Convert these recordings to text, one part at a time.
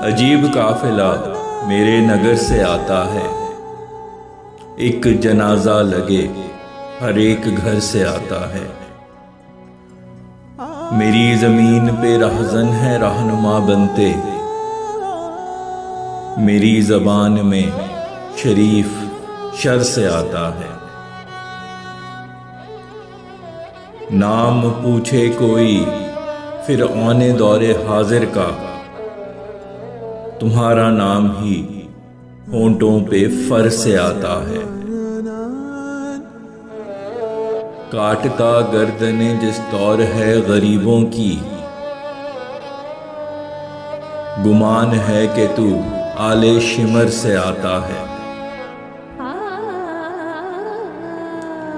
अजीब काफिला मेरे नगर से आता है। एक जनाजा लगे हर एक घर से आता है। मेरी जमीन पे रहज़न है रहनुमा बनते। मेरी जबान में शरीफ शर से आता है। नाम पूछे कोई फिर औने दौरे हाजिर का, तुम्हारा नाम ही होंठों पे फर से आता है। काटता गर्दने जिस दौर है गरीबों की, गुमान है कि तू आले शिमर से आता है।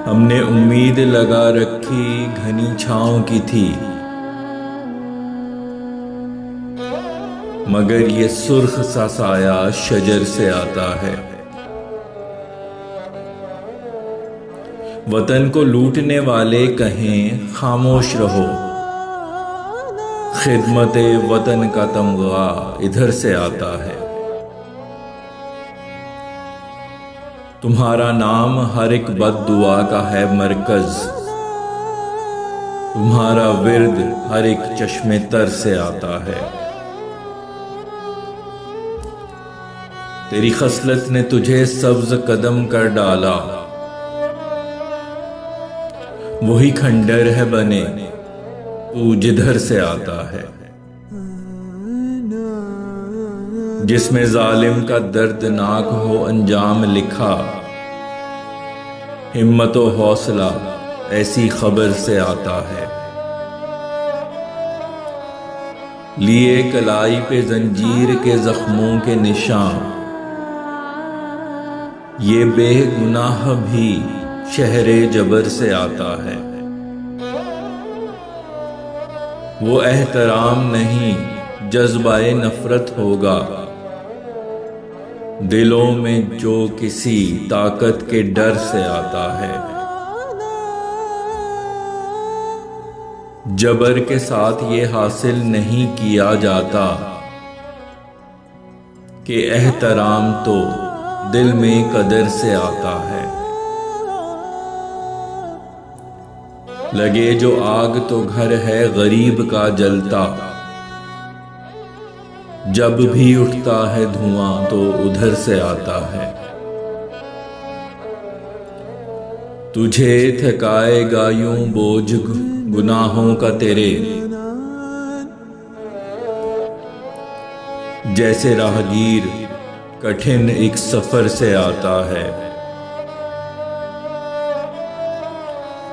हमने उम्मीद लगा रखी घनी छांव की थी, मगर ये सुर्ख सा साया शजर से आता है। वतन को लूटने वाले कहें खामोश रहो, खिदमते वतन का तमगा इधर से आता है। तुम्हारा नाम हर एक बद्दुआ का है मरकज, तुम्हारा विर्द हर एक चश्मे तर से आता है। तेरी खसलत ने तुझे सब्ज कदम कर डाला, वही खंडर है बने तू जिधर से आता है। जिसमें जालिम का दर्दनाक हो अंजाम लिखा, हिम्मत और हौसला ऐसी खबर से आता है। लिए कलाई पे जंजीर के जख्मों के निशान, ये बेगुनाह भी शहरे जबर से आता है। वो एहतराम नहीं जज्बाए नफरत होगा, दिलों में जो किसी ताकत के डर से आता है। जबर के साथ ये हासिल नहीं किया जाता कि एहतराम तो दिल में कदर से आता है। लगे जो आग तो घर है गरीब का जलता, जब भी उठता है धुआं तो उधर से आता है। तुझे थकाएगा यूं बोझ गुनाहों का तेरे, जैसे राहगीर कठिन एक सफर से आता है।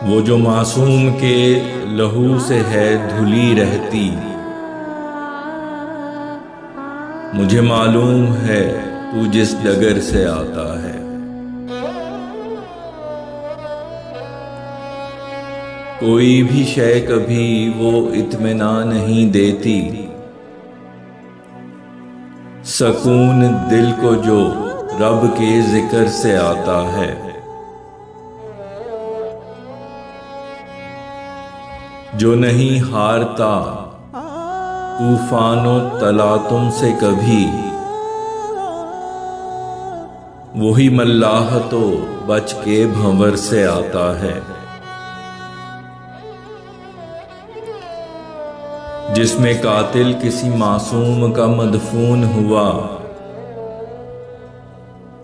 वो जो मासूम के लहू से है धुली रहती, मुझे मालूम है तू जिस डगर से आता है। कोई भी शय कभी वो इत्मीनान नहीं देती, सकून दिल को जो रब के जिक्र से आता है। जो नहीं हारता तूफानों तलातुम से कभी, वही मल्लाह तो बच के भंवर से आता है। जिसमें कातिल किसी मासूम का मदफून हुआ,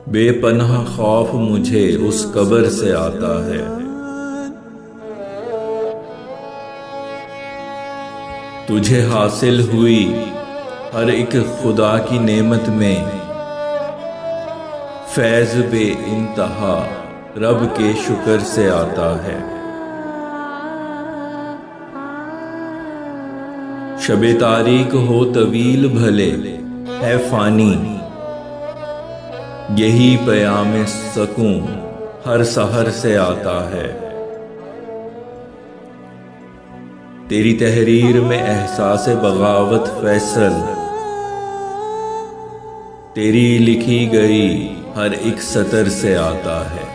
बेपनाह खौफ मुझे उस कब्र से आता है। तुझे हासिल हुई हर एक खुदा की नेमत में, फैज़ बे इंतहा रब के शुक्र से आता है। शबे तारीक हो तवील भले है फानी, यही पयाम सकून हर सहर से आता है। तेरी तहरीर में एहसास बगावत फैसल, तेरी लिखी गई हर एक सतर से आता है।